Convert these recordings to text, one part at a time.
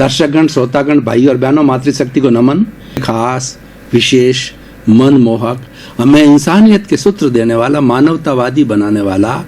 दर्शकगण, श्रोतागण, भाई और बहनों, मातृशक्ति को नमन। खास, विशेष, मनमोहक, हमें इंसानियत के सूत्र देने वाला, मानवतावादी बनाने वाला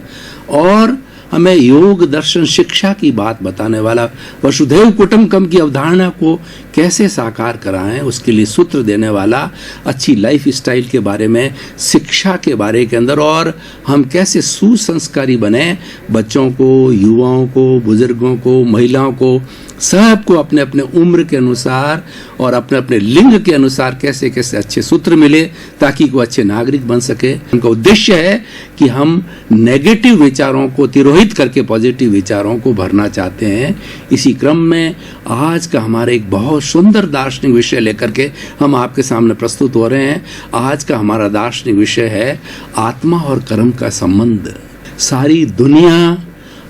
और हमें योग दर्शन शिक्षा की बात बताने वाला, वसुधैव कुटुंबकम की अवधारणा को कैसे साकार कराएं उसके लिए सूत्र देने वाला, अच्छी लाइफ स्टाइल के बारे में, शिक्षा के बारे के अंदर, और हम कैसे सुसंस्कारी बने, बच्चों को, युवाओं को, बुजुर्गों को, महिलाओं को, सबको अपने अपने उम्र के अनुसार और अपने अपने लिंग के अनुसार कैसे कैसे अच्छे सूत्र मिले ताकि वो अच्छे नागरिक बन सके। उनका उद्देश्य है कि हम नेगेटिव विचारों को तिरोहित करके पॉजिटिव विचारों को भरना चाहते हैं। इसी क्रम में आज का हमारा एक बहुत सुंदर दार्शनिक विषय लेकर के हम आपके सामने प्रस्तुत हो रहे हैं। आज का हमारा दार्शनिक विषय है आत्मा और कर्म का संबंध। सारी दुनिया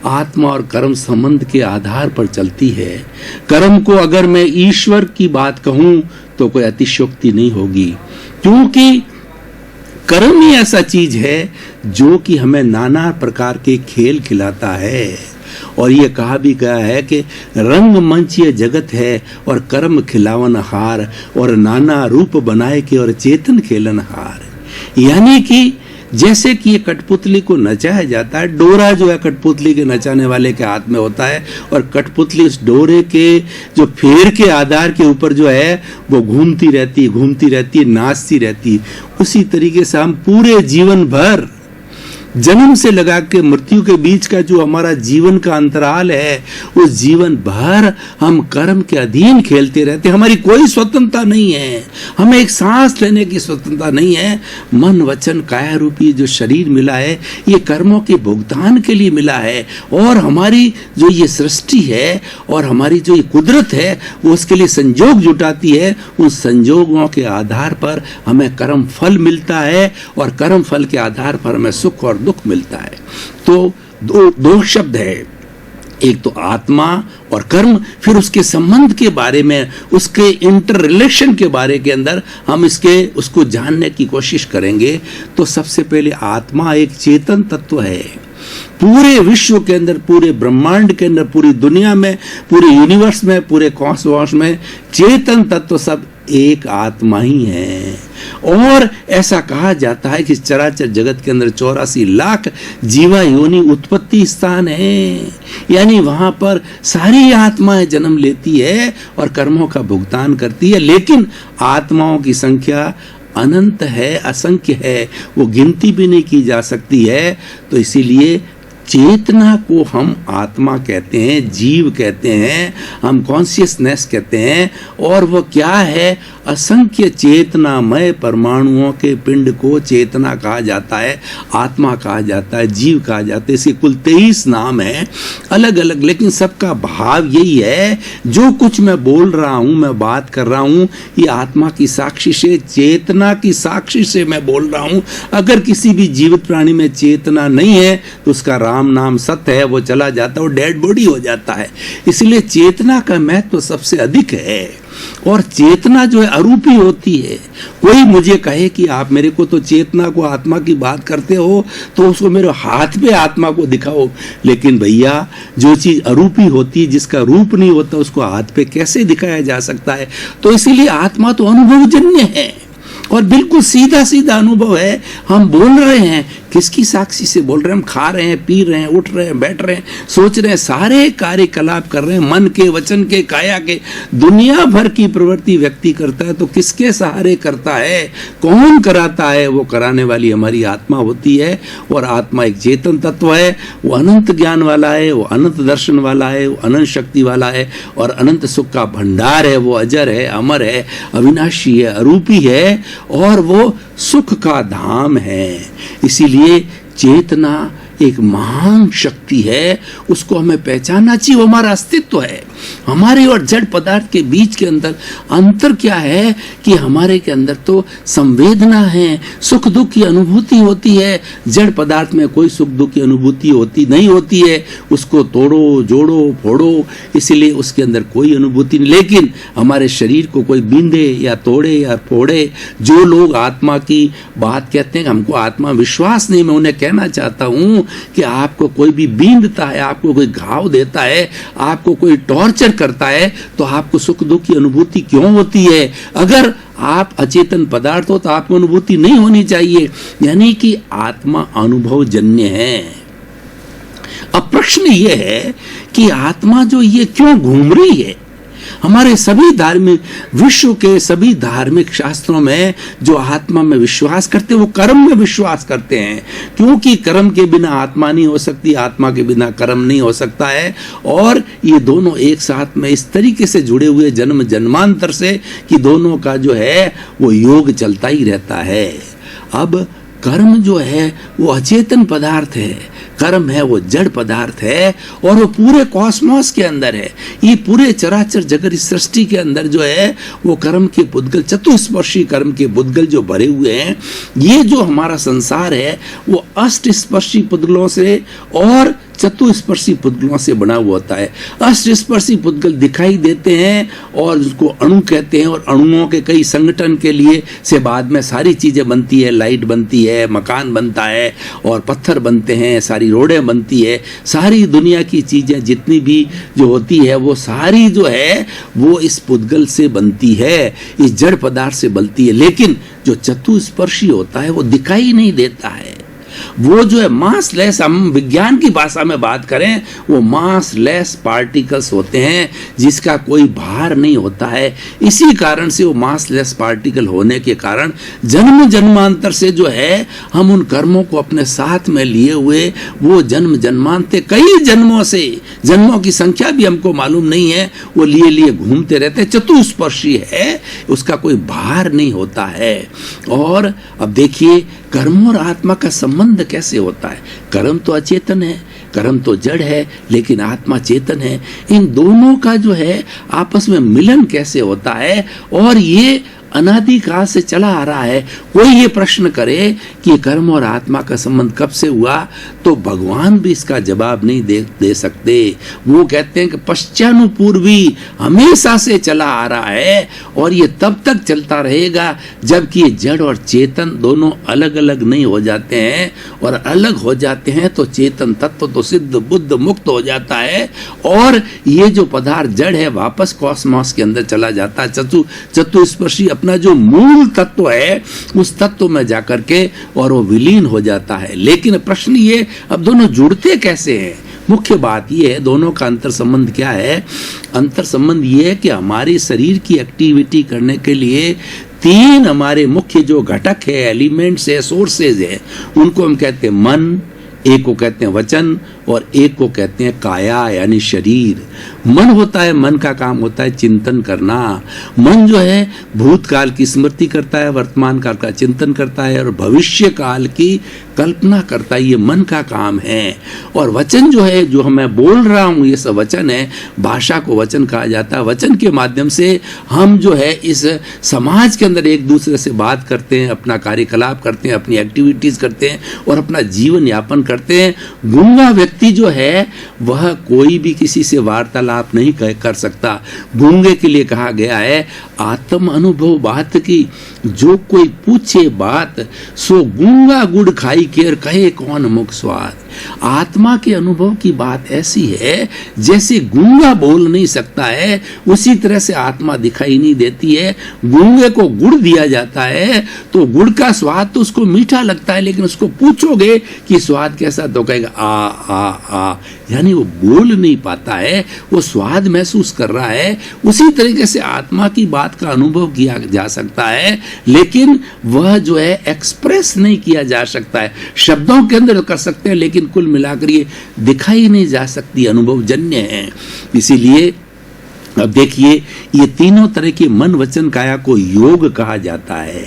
आत्मा और कर्म संबंध के आधार पर चलती है। कर्म को अगर मैं ईश्वर की बात कहूं तो कोई अतिशयोक्ति नहीं होगी, क्योंकि कर्म ही ऐसा चीज है जो कि हमें नाना प्रकार के खेल खिलाता है। और ये कहा भी गया है कि रंगमंच ये जगत है और कर्म खिलावन हार, और नाना रूप बनाए के और चेतन खेलन हार। यानी कि जैसे कि ये कठपुतली को नचाया जाता है, डोरा जो है कठपुतली के नचाने वाले के हाथ में होता है, और कठपुतली उस डोरे के जो फेर के आधार के ऊपर जो है वो घूमती रहती है, नाचती रहती है। उसी तरीके से हम पूरे जीवन भर, जन्म से लगा के मृत्यु के बीच का जो हमारा जीवन का अंतराल है, उस जीवन भर हम कर्म के अधीन खेलते रहते। हमारी कोई स्वतंत्रता नहीं है, हमें एक सांस लेने की स्वतंत्रता नहीं है। मन वचन काया रूपी जो शरीर मिला है ये कर्मों के भुगतान के लिए मिला है, और हमारी जो ये सृष्टि है और हमारी जो ये कुदरत है वो उसके लिए संजोग जुटाती है। उन संजोगों के आधार पर हमें कर्म फल मिलता है, और कर्म फल के आधार पर हमें सुख और दुख मिलता है। तो दो शब्द है, एक तो आत्मा और कर्म, फिर उसके संबंध के बारे में, उसके इंटर रिलेशन के बारे के अंदर हम उसको जानने की कोशिश करेंगे। तो सबसे पहले आत्मा एक चेतन तत्व है। पूरे विश्व के अंदर, पूरे ब्रह्मांड के अंदर, पूरी दुनिया में, पूरे यूनिवर्स में, पूरे कॉस्मॉस में चेतन तत्व सब एक आत्मा ही है। और ऐसा कहा जाता है कि चराचर जगत के अंदर 84 लाख जीवा योनि उत्पत्ति स्थान है, यानी वहां पर सारी आत्माएं जन्म लेती है और कर्मों का भुगतान करती है। लेकिन आत्माओं की संख्या अनंत है, असंख्य है, वो गिनती भी नहीं की जा सकती है। तो इसीलिए चेतना को हम आत्मा कहते हैं, जीव कहते हैं, हम कॉन्शियसनेस कहते हैं। और वो क्या है? असंख्य चेतनामय परमाणुओं के पिंड को चेतना कहा जाता है, आत्मा कहा जाता है, जीव कहा जाता है। इसके कुल 23 नाम है अलग अलग, लेकिन सबका भाव यही है, जो कुछ मैं बोल रहा हूं, मैं बात कर रहा हूं, ये आत्मा की साक्षी से, चेतना की साक्षी से मैं बोल रहा हूं। अगर किसी भी जीवित प्राणी में चेतना नहीं है तो उसका राम नाम सत्य है, वो चला जाता है, वो डेड बॉडी हो जाता है। इसलिए चेतना का महत्व सबसे अधिक है। और चेतना जो है अरूपी होती है। कोई मुझे कहे कि आप मेरे को तो चेतना को, आत्मा की बात करते हो, तो उसको मेरे हाथ पे आत्मा को दिखाओ। लेकिन भैया, जो चीज अरूपी होती है, जिसका रूप नहीं होता, उसको हाथ पे कैसे दिखाया जा सकता है? तो इसीलिए आत्मा तो अनुभवजन्य है और बिल्कुल सीधा सीधा अनुभव है। हम बोल रहे हैं, किसकी साक्षी से बोल रहे हैं? हम खा रहे हैं, पी रहे हैं, उठ रहे हैं, बैठ रहे हैं, सोच रहे हैं, सारे कार्यकलाप कर रहे हैं, मन के, वचन के, काया के, दुनिया भर की प्रवृत्ति व्यक्ति करता है। तो किसके सहारे करता है? कौन कराता है? वो कराने वाली हमारी आत्मा होती है। और आत्मा एक चेतन तत्व है, वो अनंत ज्ञान वाला है, वो अनंत दर्शन वाला है, वो अनंत शक्ति वाला है और अनंत सुख का भंडार है। वो अजर है, अमर है, अविनाशी है, अरूपी है और वो सुख का धाम है। इसीलिए चेतना एक महान शक्ति है, उसको हमें पहचानना चाहिए। वो हमारा अस्तित्व है। हमारे और जड़ पदार्थ के बीच के अंदर अंतर क्या है कि हमारे के अंदर तो संवेदना है, सुख दुख की अनुभूति होती है। जड़ पदार्थ में कोई सुख दुख की अनुभूति होती नहीं होती है। उसको तोड़ो, जोड़ो, फोड़ो, इसलिए उसके अंदर कोई अनुभूति नहीं। लेकिन हमारे शरीर को कोई बींधे या तोड़े या फोड़े, जो लोग आत्मा की बात कहते हैं, हमको आत्मा विश्वास नहीं, मैं उन्हें कहना चाहता हूं कि आपको कोई भी बींधता है, आपको कोई घाव देता है, आपको कोई टॉर्च टॉर्चर करता है तो आपको सुख दुख की अनुभूति क्यों होती है? अगर आप अचेतन पदार्थ हो तो आपको अनुभूति नहीं होनी चाहिए। यानी कि आत्मा अनुभव जन्य है। अब प्रश्न यह है कि आत्मा जो ये क्यों घूम रही है? हमारे सभी धार्मिक, विश्व के सभी धार्मिक शास्त्रों में जो आत्मा में विश्वास करते हैं वो कर्म में विश्वास करते हैं, क्योंकि कर्म के बिना आत्मा नहीं हो सकती, आत्मा के बिना कर्म नहीं हो सकता है। और ये दोनों एक साथ में इस तरीके से जुड़े हुए जन्म जन्मांतर से कि दोनों का जो है वो योग चलता ही रहता है। अब कर्म जो है वो अचेतन पदार्थ है, कर्म है वो जड़ पदार्थ है, और वो पूरे कॉस्मोस के अंदर है। ये पूरे चराचर जगत इस सृष्टि के अंदर जो है वो कर्म के पुद्गल, चतुस्पर्शी कर्म के पुद्गल जो भरे हुए हैं। ये जो हमारा संसार है वो अष्टस्पर्शी पुद्गलों से और चतुस्पर्शी पुद्गलों से बना हुआ होता है। अष्टस्पर्शी पुद्गल दिखाई देते हैं और उसको अणु कहते हैं, और अणुओं के कई संगठन के लिए से बाद में सारी चीजें बनती है। लाइट बनती है, मकान बनता है, और पत्थर बनते हैं, सारी रोडें बनती है। सारी दुनिया की चीजें जितनी भी जो होती है वो सारी जो है वो इस पुद्गल से बनती है, इस जड़ पदार्थ से बनती है। लेकिन जो चतुस्पर्शी होता है वो दिखाई नहीं देता है। वो जो है मासलेस, हम विज्ञान की भाषा में बात करें, वो मासलेस पार्टिकल्स होते हैं जिसका कोई भार नहीं होता है। इसी कारण से वो मासलेस पार्टिकल होने के कारण जन्म जन्मांतर से जो है हम उन कर्मों को अपने साथ में लिए हुए वो जन्म जन्मांतर कई जन्मों से, जन्मों की संख्या भी हमको मालूम नहीं है, वो लिए लिए घूमते रहते हैं। चतुस्पर्शी है, उसका कोई भार नहीं होता है। और अब देखिए कर्म और आत्मा का संबंध कैसे होता है? कर्म तो अचेतन है, कर्म तो जड़ है, लेकिन आत्मा चेतन है। इन दोनों का जो है आपस में मिलन कैसे होता है? और ये अनादि काल से चला आ रहा है। कोई ये प्रश्न करे कि कर्म और आत्मा का संबंध कब से हुआ, तो भगवान भी इसका जवाब नहीं दे सकते। वो कहते हैं कि पश्चानुपूर्वी हमेशा से चला आ रहा है, और ये तब तक चलता रहेगा जबकि ये जड़ और चेतन दोनों अलग अलग नहीं हो जाते हैं। और अलग हो जाते हैं तो चेतन तत्व तो सिद्ध बुद्ध मुक्त हो जाता है, और ये जो पदार्थ जड़ है वापस कॉस्मोस के अंदर चला जाता है। चतुस्पर्शी अपना जो मूल तत्व है उस तत्व में जाकर के और वो विलीन हो जाता है। लेकिन प्रश्न ये, अब दोनों जुड़ते कैसे हैं? मुख्य बात ये है, दोनों का अंतर संबंध क्या है? अंतर संबंध ये है कि हमारी शरीर की एक्टिविटी करने के लिए तीन हमारे मुख्य जो घटक है, एलिमेंट्स है, सोर्सेज है, उनको हम कहते हैं मन, एक को कहते हैं वचन, और एक को कहते हैं काया यानी शरीर। मन होता है, मन का काम होता है चिंतन करना। मन जो है भूतकाल की स्मृति करता है, वर्तमान काल का चिंतन करता है, और भविष्य काल की कल्पना करता है। ये मन का काम है। और वचन जो है, जो मैं बोल रहा हूँ, ये सब वचन है। भाषा को वचन कहा जाता है। वचन के माध्यम से हम जो है इस समाज के अंदर एक दूसरे से बात करते हैं, अपना कार्यकलाप करते हैं, अपनी एक्टिविटीज करते हैं और अपना जीवन यापन करते हैं। गूंगा व्यक्ति जो है वह कोई भी किसी से वार्तालाप नहीं कर सकता। गूंगे के लिए कहा गया है, आत्म अनुभव बात की जो कोई पूछे बात, सो गूंगा गुड़ खाई केर कहे कौन मुख स्वाद। आत्मा के अनुभव की बात ऐसी है जैसे गूंगा बोल नहीं सकता है, उसी तरह से आत्मा दिखाई नहीं देती है। गूंगे को गुड़ दिया जाता है तो गुड़ का स्वाद तो उसको मीठा लगता है, लेकिन उसको पूछोगे कि स्वाद कैसा, तो कहेगा आ आ आ, यानी वो बोल नहीं पाता है, वो स्वाद महसूस कर रहा है। उसी तरीके से आत्मा की बात का अनुभव किया जा सकता है, लेकिन वह जो है एक्सप्रेस नहीं किया जा सकता है। शब्दों के अंदर कर सकते हैं, लेकिन कुल मिलाकर ये दिखाई नहीं जा सकती, अनुभव जन्य है। इसीलिए अब देखिए, ये तीनों तरह के मन वचन काया को योग कहा जाता है।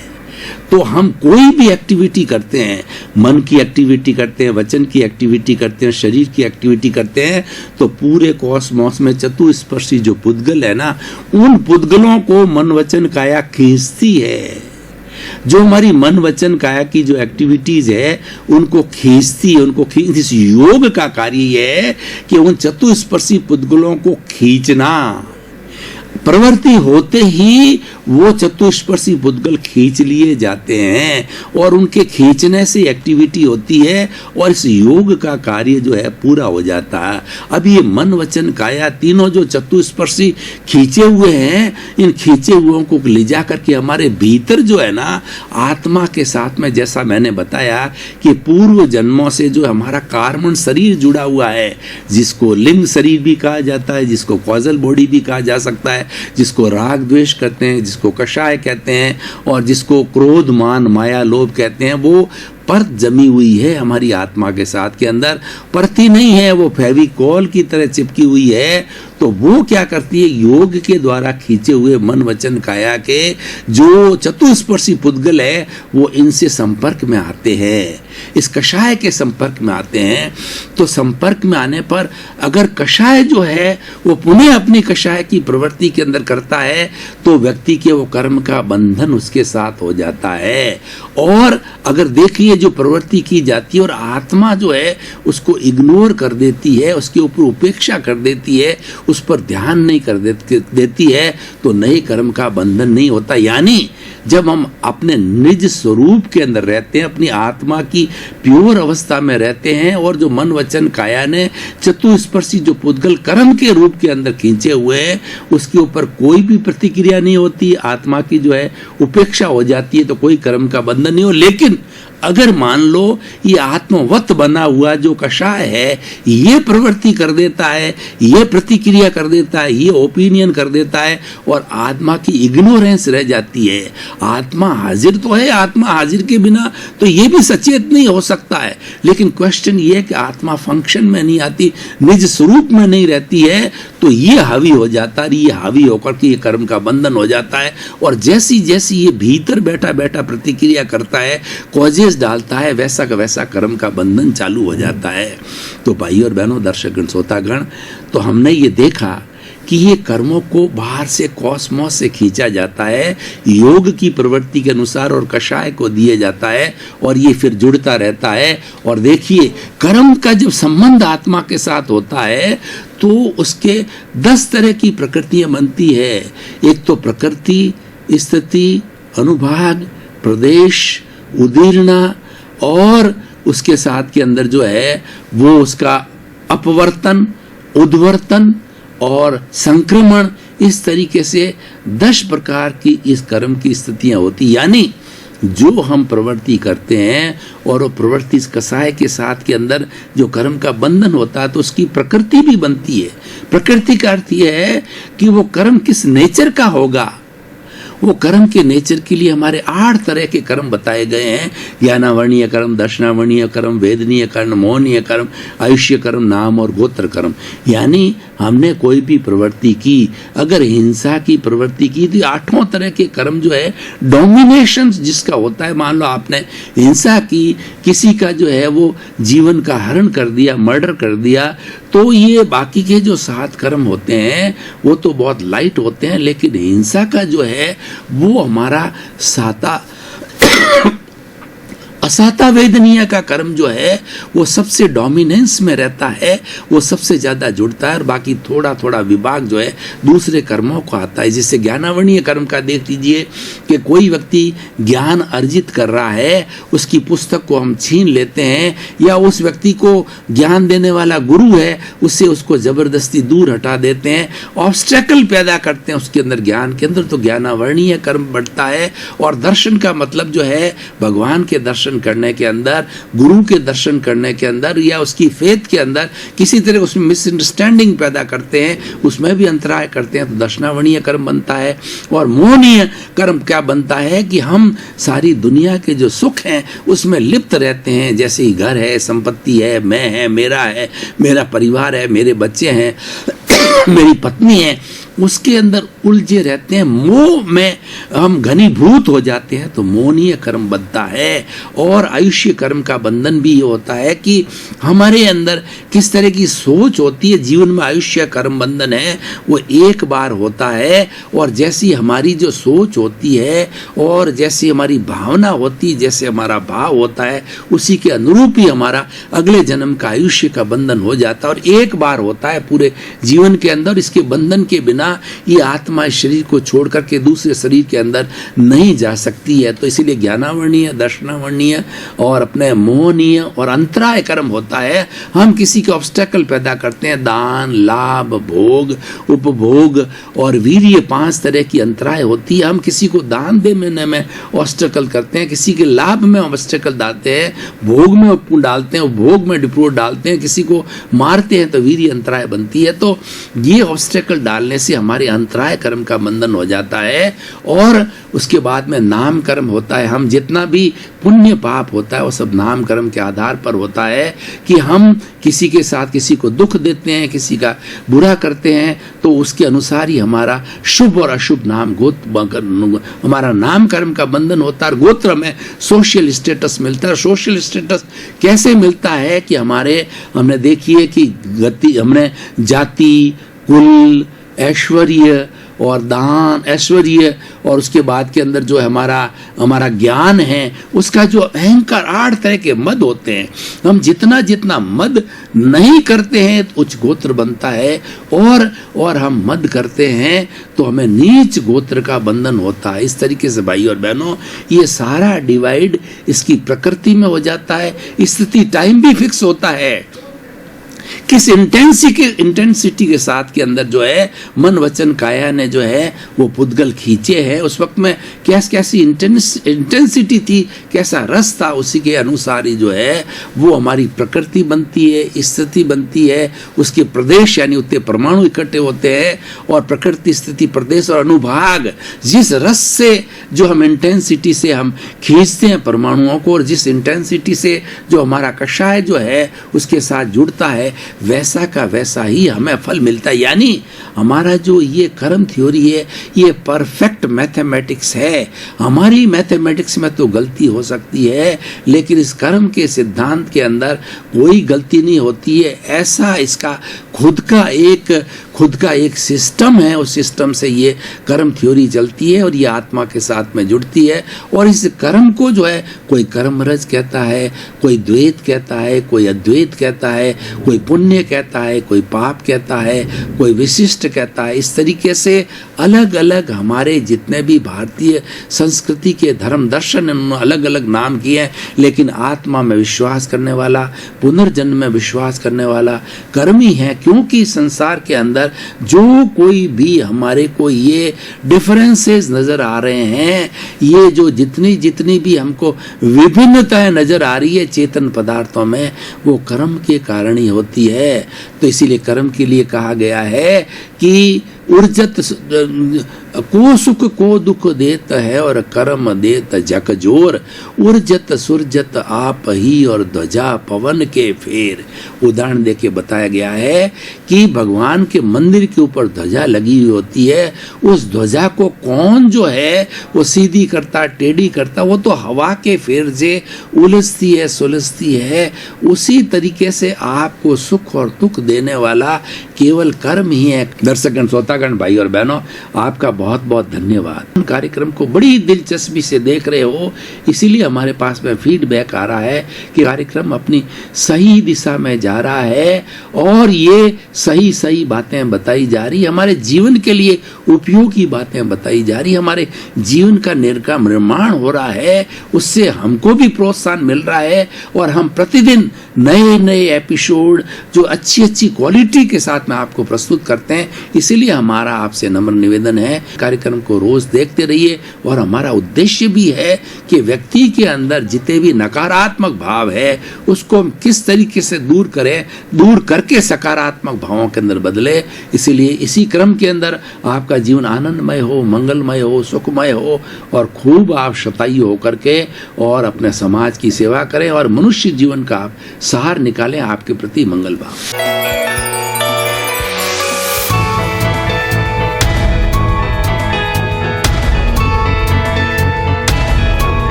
तो हम कोई भी एक्टिविटी करते हैं, मन की एक्टिविटी करते हैं, वचन की एक्टिविटी करते हैं, शरीर की एक्टिविटी करते हैं, तो पूरे कॉस्मोस में चतुस्पर्शी जो पुद्गल है ना, उन पुद्गलों को मन वचन काया खींचती है। जो हमारी मन वचन काया की जो एक्टिविटीज है उनको खींचती है, उनको इस योग का कार्य यह है कि उन चतुस्पर्शी पुद्गलों को खींचना। प्रवृत्ति होते ही वो चतुष्पर्शी पुद्गल खींच लिए जाते हैं और उनके खींचने से एक्टिविटी होती है और इस योग का कार्य जो है पूरा हो जाता है। अब ये मन वचन काया तीनों जो चतुष्पर्शी खींचे हुए हैं, इन खींचे हुओं को ले जा करके हमारे भीतर जो है ना आत्मा के साथ में, जैसा मैंने बताया कि पूर्व जन्मों से जो हमारा कार्बन शरीर जुड़ा हुआ है, जिसको लिंग शरीर भी कहा जाता है, जिसको कॉजल बॉडी भी कहा जा सकता है, जिसको राग द्वेष कहते हैं, जिसको कषाय कहते हैं और जिसको क्रोध मान माया लोभ कहते हैं, वो परत जमी हुई है हमारी आत्मा के साथ के अंदर। परती नहीं है, वो फेविकॉल की तरह चिपकी हुई है। तो वो क्या करती है, योग के द्वारा खींचे हुए मन वचन काया के जो चतुष्पर्शी पुद्गल है वो इनसे संपर्क में आते हैं, इस कषाय के संपर्क में आते हैं। तो संपर्क में आने पर अगर कषाय जो है वो पुनः अपनी कषाय की प्रवृत्ति के अंदर करता है तो व्यक्ति के वो कर्म का बंधन उसके साथ हो जाता है। और अगर देखिए जो प्रवृत्ति की जाती है और आत्मा जो है उसको इग्नोर कर देती है, उसके ऊपर उपेक्षा कर देती है, उस पर ध्यान नहीं कर देती है, तो नए कर्म का बंधन नहीं होता। यानी जब हम अपने निज स्वरूप के अंदर रहते हैं, अपनी आत्मा की प्योर अवस्था में रहते हैं और जो मन वचन काया ने चतुष्पर्शी जो पुद्गल कर्म के रूप के अंदर खींचे हुए हैं उसके ऊपर कोई भी प्रतिक्रिया नहीं होती, आत्मा की जो है उपेक्षा हो जाती है, तो कोई कर्म का बंधन नहीं हो। लेकिन अगर मान लो ये आत्मवत बना हुआ जो कषाय है ये प्रवृत्ति कर देता है, ये प्रतिक्रिया कर देता है, ये ओपिनियन कर देता है और आत्मा की इग्नोरेंस रह जाती है। आत्मा हाजिर तो है, आत्मा हाजिर के बिना तो ये भी सचेत नहीं हो सकता है, लेकिन क्वेश्चन ये है कि आत्मा फंक्शन में नहीं आती, निज स्वरूप में नहीं रहती है, तो ये हावी हो जाता है, ये हावी होकर के ये कर्म का बंधन हो जाता है। और जैसी जैसी ये भीतर बैठा बैठा प्रतिक्रिया करता है, कॉजेस डालता है, वैसा का वैसा कर्म का बंधन चालू हो जाता है। तो भाई और बहनों, दर्शकगण, श्रोतागण, तो हमने ये देखा कि ये कर्मों को बाहर से कॉस्मोस से खींचा जाता है, योग की प्रवृत्ति के अनुसार और कषाय को दिए जाता है और ये फिर जुड़ता रहता है। और देखिए कर्म का जब संबंध आत्मा के साथ होता है तो उसके 10 तरह की प्रकृतियां बनती है। एक तो प्रकृति, स्थिति, अनुभाग, प्रदेश, उदीर्णा और उसके साथ के अंदर जो है वो उसका अपवर्तन, उद्वर्तन और संक्रमण, इस तरीके से 10 प्रकार की इस कर्म की स्थितियां होती। यानी जो हम प्रवृत्ति करते हैं और वो प्रवृत्ति इस कसाय के साथ के अंदर जो कर्म का बंधन होता है तो उसकी प्रकृति भी बनती है। प्रकृति का अर्थ यह है कि वो कर्म किस नेचर का होगा। वो कर्म के नेचर के लिए हमारे 8 तरह के कर्म बताए गए हैं। ज्ञानावर्णीय कर्म, दर्शनावर्णीय कर्म, वेदनीय कर्म, मोहनीय कर्म, आयुष्य कर्म, नाम और गोत्र कर्म। यानी हमने कोई भी प्रवृत्ति की, अगर हिंसा की प्रवृत्ति की तो 8 तरह के कर्म जो है डोमिनेशन जिसका होता है, मान लो आपने हिंसा की, किसी का जो है वो जीवन का हरण कर दिया, मर्डर कर दिया, तो ये बाकी के जो 7 कर्म होते हैं वो तो बहुत लाइट होते हैं, लेकिन हिंसा का जो है वो हमारा असाता वेदनीय का कर्म जो है वो सबसे डोमिनेंस में रहता है, वो सबसे ज्यादा जुड़ता है और बाकी थोड़ा थोड़ा विभाग जो है दूसरे कर्मों को आता है। जैसे ज्ञानावर्णीय कर्म का देख लीजिए कि कोई व्यक्ति ज्ञान अर्जित कर रहा है, उसकी पुस्तक को हम छीन लेते हैं, या उस व्यक्ति को ज्ञान देने वाला गुरु है उससे उसको जबरदस्ती दूर हटा देते हैं, ऑब्स्टेकल पैदा करते हैं उसके अंदर, ज्ञान के अंदर, तो ज्ञानावर्णीय कर्म बढ़ता है। और दर्शन का मतलब जो है भगवान के दर्शन करने के अंदर, गुरु के दर्शन करने के अंदर या उसकी फेथ के अंदर किसी तरह उसमें मिसअंडरस्टैंडिंग पैदा करते हैं, उसमें भी अंतराय करते हैं, तो दर्शनावर्णीय कर्म बनता है। और मोहनीय कर्म क्या बनता है कि हम सारी दुनिया के जो सुख हैं उसमें लिप्त रहते हैं, जैसे ही घर है, संपत्ति है, मैं है, मेरा परिवार है, मेरे बच्चे हैं, मेरी पत्नी है, उसके अंदर उलझे रहते हैं, मोह में हम घनीभूत हो जाते हैं, तो मोहनीय कर्म बनता है। और आयुष्य कर्म का बंधन भी ये होता है कि हमारे अंदर किस तरह की सोच होती है। जीवन में आयुष्य कर्म बंधन है वो एक बार होता है, और जैसी हमारी जो सोच होती है और जैसी हमारी भावना होती है, जैसे हमारा भाव होता है, उसी के अनुरूप ही हमारा अगले जन्म का आयुष्य का बंधन हो जाता है। और एक बार होता है पूरे जीवन के अंदर, इसके बंधन के बिना बिना ये आत्मा इस शरीर को छोड़ करके दूसरे शरीर के अंदर नहीं जा सकती है। तो इसीलिए ज्ञानावर्णीय, दर्शनावर्णीय और अपने मोहनीय और अंतराय कर्म होता है। हम किसी के ऑब्स्टेकल पैदा करते हैं, दान, लाभ, भोग, उपभोग और वीर्य, 5 तरह की अंतराय होती है। हम किसी को दान देने में ऑब्स्टेकल करते हैं, किसी के लाभ में ऑब्स्टेकल डालते हैं, भोग में डालते हैं, भोग में डिप्रोट डालते हैं, किसी को मारते हैं तो वीर्य अंतराय बनती है। तो ये ऑब्स्टेकल डालने से हमारे अंतराय कर्म का बंधन हो जाता है। और उसके बाद में नाम कर्म होता है। हम जितना भी पुण्य पाप होता है वो सब नाम कर्म के आधार पर होता है कि हम किसी के साथ किसी को दुख देते हैं, किसी का बुरा करते हैं, तो उसके अनुसार ही हमारा शुभ और अशुभ नाम हमारा नाम कर्म का बंधन होता है। गोत्र में सोशल स्टेटस मिलता है। सोशल स्टेटस कैसे मिलता है कि हमने देखिए कि हमने जाति, कुल, ऐश्वर्य और दान, ऐश्वर्य और उसके बाद के अंदर जो हमारा ज्ञान है, उसका जो अहंकार, 8 तरह के मद होते हैं। हम जितना मद नहीं करते हैं तो उच्च गोत्र बनता है, और हम मद करते हैं तो हमें नीच गोत्र का बंधन होता है। इस तरीके से भाई और बहनों, ये सारा डिवाइड इसकी प्रकृति में हो जाता है। स्थिति टाइम भी फिक्स होता है। किस इंटेंसिटी के साथ के अंदर जो है मन वचन काया ने जो है वो पुद्गल खींचे हैं, उस वक्त में कैसी इंटेंसिटी थी, कैसा रस था, उसी के अनुसार ही जो है वो हमारी प्रकृति बनती है, स्थिति बनती है, उसके प्रदेश यानी उतने परमाणु इकट्ठे होते हैं। और प्रकृति, स्थिति, प्रदेश और अनुभाग, जिस रस से जो हम इंटेंसिटी से हम खींचते हैं परमाणुओं को, और जिस इंटेंसिटी से जो हमारा कषाय जो है उसके साथ जुड़ता है, वैसा का वैसा ही हमें फल मिलता है। यानी हमारा जो ये कर्म थ्योरी है, ये परफेक्ट मैथमेटिक्स है। हमारी मैथमेटिक्स में तो गलती हो सकती है, लेकिन इस कर्म के सिद्धांत के अंदर कोई गलती नहीं होती है। ऐसा इसका खुद का एक सिस्टम है। उस सिस्टम से ये कर्म थ्योरी चलती है और ये आत्मा के साथ में जुड़ती है। और इस कर्म को जो है कोई कर्मरज कहता है, कोई द्वैत कहता है, कोई अद्वैत कहता है, कोई पुण्य कहता है, कोई पाप कहता है, कोई विशिष्ट कहता है। इस तरीके से अलग अलग हमारे जितने भी भारतीय संस्कृति के धर्म दर्शन उन्होंने अलग अलग नाम किए हैं, लेकिन आत्मा में विश्वास करने वाला, पुनर्जन्म में विश्वास करने वाला कर्मी है। क्योंकि संसार के अंदर जो कोई भी हमारे को ये डिफरेंसेस नजर आ रहे हैं, ये जो जितनी भी हमको विभिन्नताएं नजर आ रही है चेतन पदार्थों में, वो कर्म के कारण ही होती है। तो इसीलिए कर्म के लिए कहा गया है कि उर्जत को सुख को दुख देत है और कर्म देत जक जोर, उर्जत सुरजत आप ही और ध्वजा पवन के फेर। उदाहरण देके बताया गया है कि भगवान के मंदिर के ऊपर ध्वजा लगी हुई होती है, उस ध्वजा को कौन जो है वो सीधी करता, टेढ़ी करता, वो तो हवा के फेर से उलझती है, सुलझती है। उसी तरीके से आपको सुख और दुख देने वाला केवल कर्म ही है। दर्शकगण, श्रोतागण, भाई और बहनों, आपका बहुत बहुत धन्यवाद। कार्यक्रम को बड़ी दिलचस्पी से देख रहे हो, इसीलिए हमारे पास में फीडबैक आ रहा है कि कार्यक्रम अपनी सही दिशा में जा रहा है और ये सही बातें बताई जा रही, हमारे जीवन के लिए उपयोगी बातें बताई जा रही, हमारे जीवन का निर्माण हो रहा है, उससे हमको भी प्रोत्साहन मिल रहा है। और हम प्रतिदिन नए एपिसोड जो अच्छी क्वालिटी के साथ में आपको प्रस्तुत करते हैं। इसीलिए हमारा आपसे नम्र निवेदन है, कार्यक्रम को रोज देखते रहिए। और हमारा उद्देश्य भी है कि व्यक्ति के अंदर जितने भी नकारात्मक भाव है उसको किस तरीके से दूर करें, दूर करके सकारात्मक भावों के अंदर बदले। इसीलिए इसी क्रम के अंदर आपका जीवन आनंदमय हो, मंगलमय हो, सुखमय हो और खूब आप शतायु होकर के और अपने समाज की सेवा करें और मनुष्य जीवन का आप सार निकालें। आपके प्रति मंगल भाव।